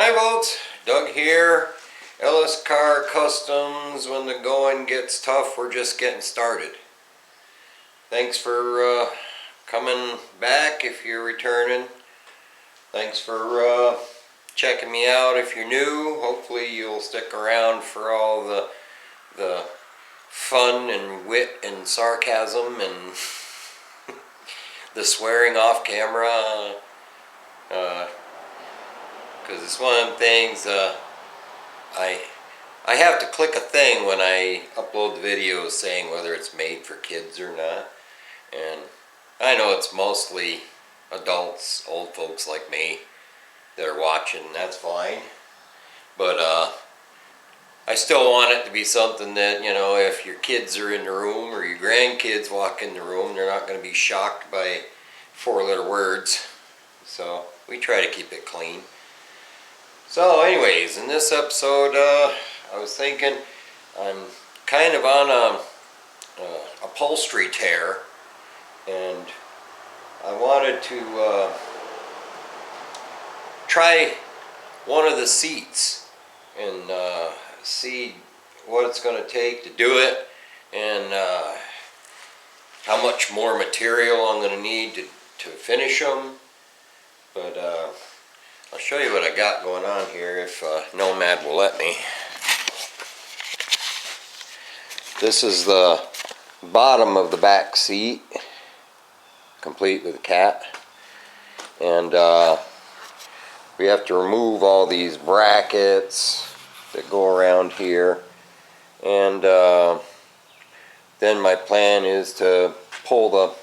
Hi folks, Doug here. Ellis Car Customs. When the going gets tough, we're just getting started. Thanks for coming back if you're returning. Thanks for checking me out if you're new. Hopefully you'll stick around for all the fun and wit and sarcasm and the swearing off camera. Because it's one of them things, I have to click a thing when I upload the videos saying whether it's made for kids or not. And I know it's mostly adults, old folks like me that are watching, and that's fine. But I still want it to be something that, you know, if your kids are in the room or your grandkids walk in the room, they're not going to be shocked by 4-letter words. So we try to keep it clean. So anyways, in this episode, I was thinking I'm kind of on a upholstery tear, and I wanted to try one of the seats and see what it's going to take to do it, and how much more material I'm going to need to finish them. But I'll show you what I got going on here if Nomad will let me. This is the bottom of the back seat, complete with a cat. And we have to remove all these brackets that go around here. And then my plan is to pull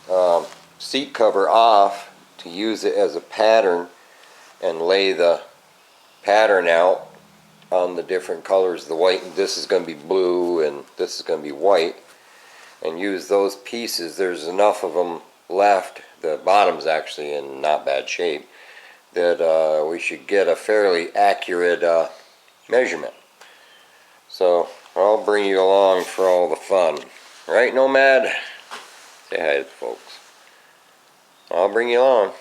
the seat cover off to use it as a pattern and lay the pattern out on the different colors. The white, this is going to be blue and this is going to be white, and use those pieces. There's enough of them left, the bottom's actually in not bad shape, that we should get a fairly accurate measurement. So I'll bring you along for all the fun. Right, Nomad? Say hi to the folks. I'll bring you along.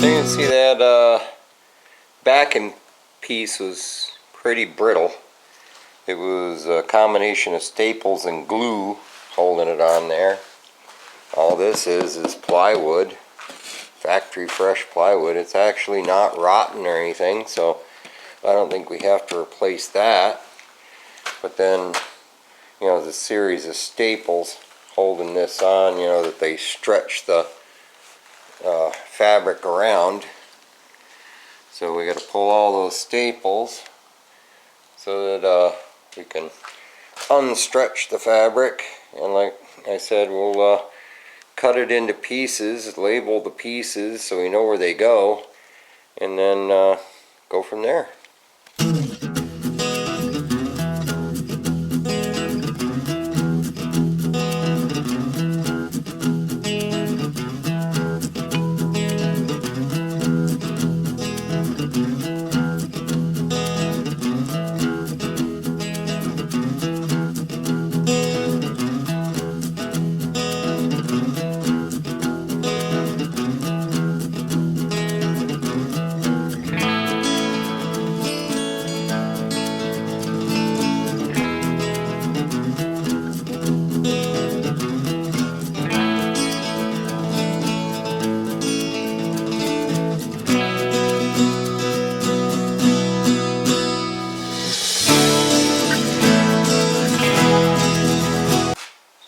You can see that backing piece was pretty brittle. It was a combination of staples and glue holding it on there. All this is plywood, factory fresh plywood. It's actually not rotten or anything, so I don't think we have to replace that. But then, you know, the series of staples holding this on, you know, that they stretch the fabric around. So we got to pull all those staples so that we can unstretch the fabric, and like I said, we'll cut it into pieces, label the pieces so we know where they go, and then go from there.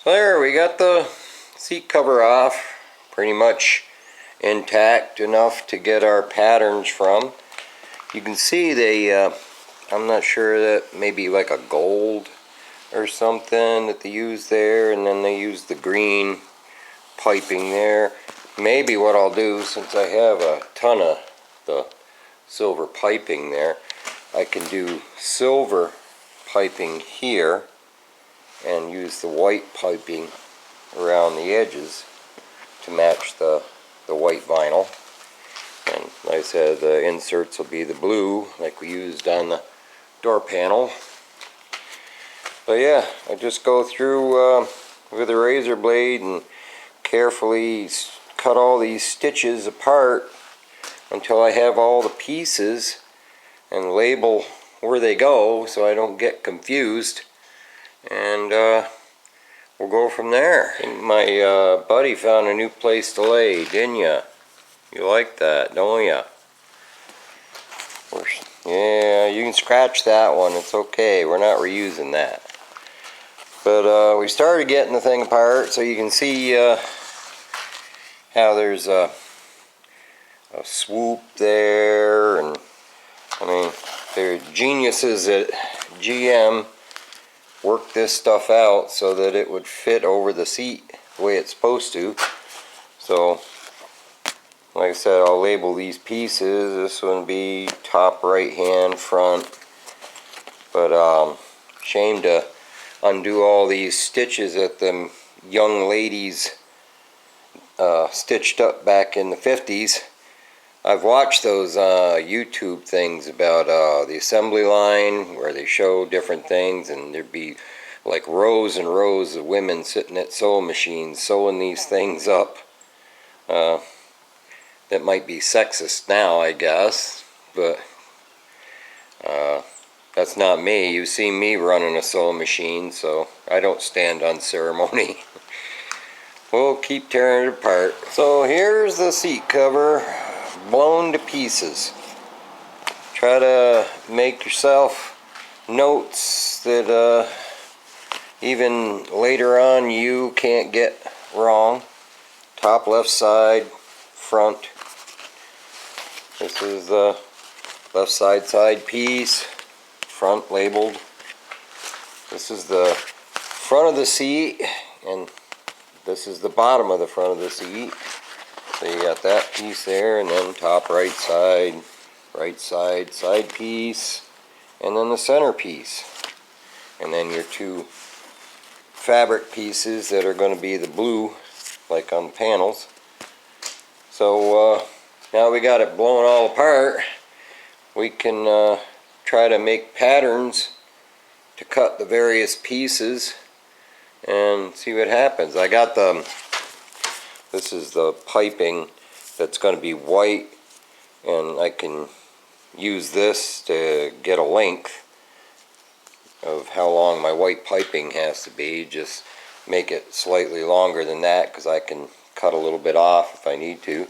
There, we got the seat cover off, pretty much intact enough to get our patterns from. You can see they I'm not sure, that maybe like a gold or something that they use there, and then they use the green piping there. Maybe what I'll do, since I have a ton of the silver piping there, I can do silver piping here and use the white piping around the edges to match the white vinyl. And like I said, the inserts will be the blue like we used on the door panel. But yeah, I just go through with a razor blade and carefully cut all these stitches apart until I have all the pieces, and label where they go so I don't get confused, and we'll go from there. My buddy found a new place to lay, didn't ya? You like that, don't ya? Yeah, you can scratch that one, it's okay, we're not reusing that. But we started getting the thing apart, so you can see how there's a swoop there, and I mean, they're geniuses at GM. Worked this stuff out so that it would fit over the seat the way it's supposed to. So, like I said, I'll label these pieces. This one will be top right hand front. But shame to undo all these stitches that them young ladies stitched up back in the 50s. I've watched those YouTube things about the assembly line where they show different things, and there'd be like rows and rows of women sitting at sewing machines sewing these things up. That might be sexist now, I guess, but that's not me. You've seen me running a sewing machine, so I don't stand on ceremony. We'll keep tearing it apart. So here's the seat cover, blown to pieces. Try to make yourself notes that even later on you can't get wrong. Top left side, front. This is the left side piece, front labeled. This is the front of the seat, and this is the bottom of the front of the seat. So you got that piece there, and then top right side, side piece, and then the center piece. And then your two fabric pieces that are going to be the blue, like on the panels. So now we got it blown all apart, we can try to make patterns to cut the various pieces and see what happens. I got this is the piping that's going to be white, and I can use this to get a length of how long my white piping has to be. Just make it slightly longer than that, because I can cut a little bit off if I need to.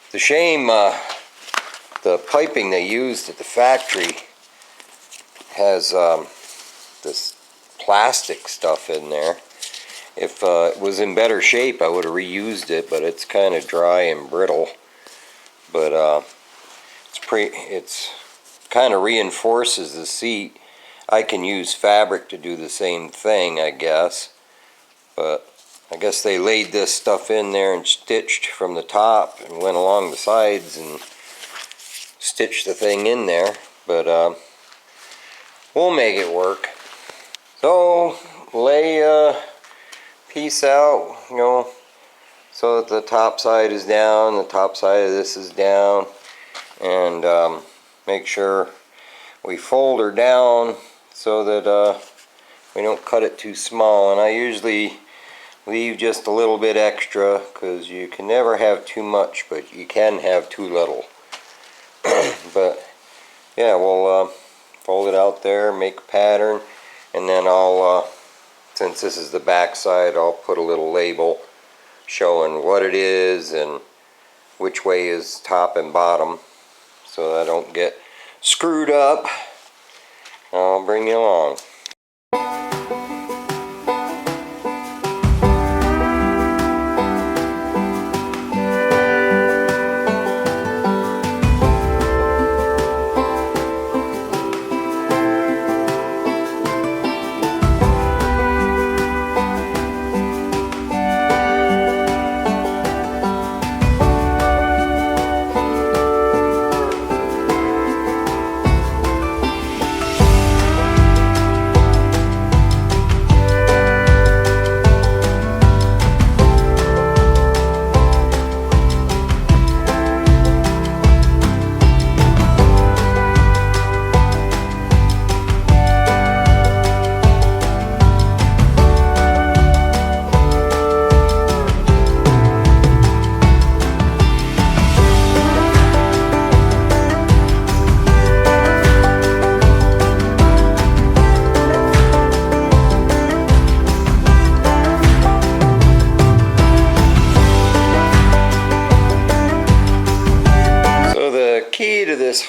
It's a shame the piping they used at the factory has this plastic stuff in there. If it was in better shape, I would have reused it, but it's kind of dry and brittle. But it's kind of reinforces the seat. I can use fabric to do the same thing, I guess. But I guess they laid this stuff in there and stitched from the top and went along the sides and stitched the thing in there. But we'll make it work. So lay a piece out, you know, so that the top side is down, the top side of this is down, and make sure we fold her down so that we don't cut it too small. And I usually leave just a little bit extra, because you can never have too much, but you can have too little. But yeah, we'll fold it out there, make a pattern, and then I'll since this is the back side, I'll put a little label showing what it is and which way is top and bottom, so that I don't get screwed up. I'll bring you along.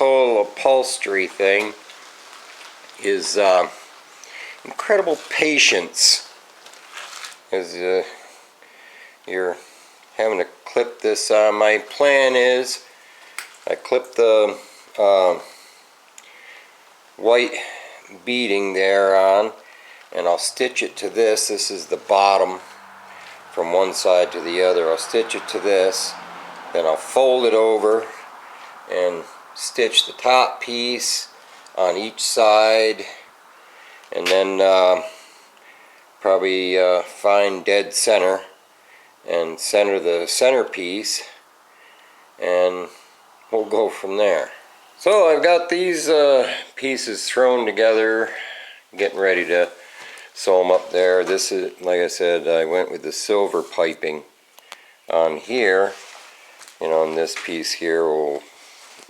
whole upholstery thing is incredible patience. As you're having to clip this on. My plan is I clip the white beading there on, and I'll stitch it to this. This is the bottom from one side to the other. I'll stitch it to this, then I'll fold it over and stitch the top piece on each side, and then probably find dead center and center the centerpiece, and we'll go from there. So I've got these pieces thrown together, getting ready to sew them up there. This is, like I said, I went with the silver piping on here, and this piece here will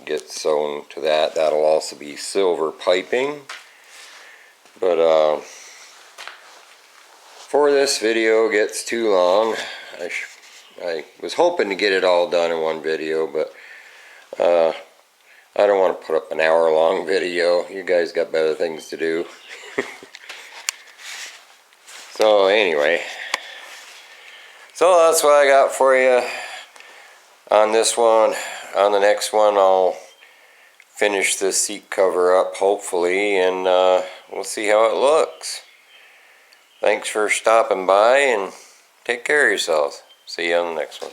get sewn to that. That'll also be silver piping. But before this video gets too long, I was hoping to get it all done in one video, but I don't want to put up an hour-long video. You guys got better things to do. So anyway, so that's what I got for you on this one. On the next one, I'll finish this seat cover up, hopefully, and we'll see how it looks. Thanks for stopping by, and take care of yourselves. See you on the next one.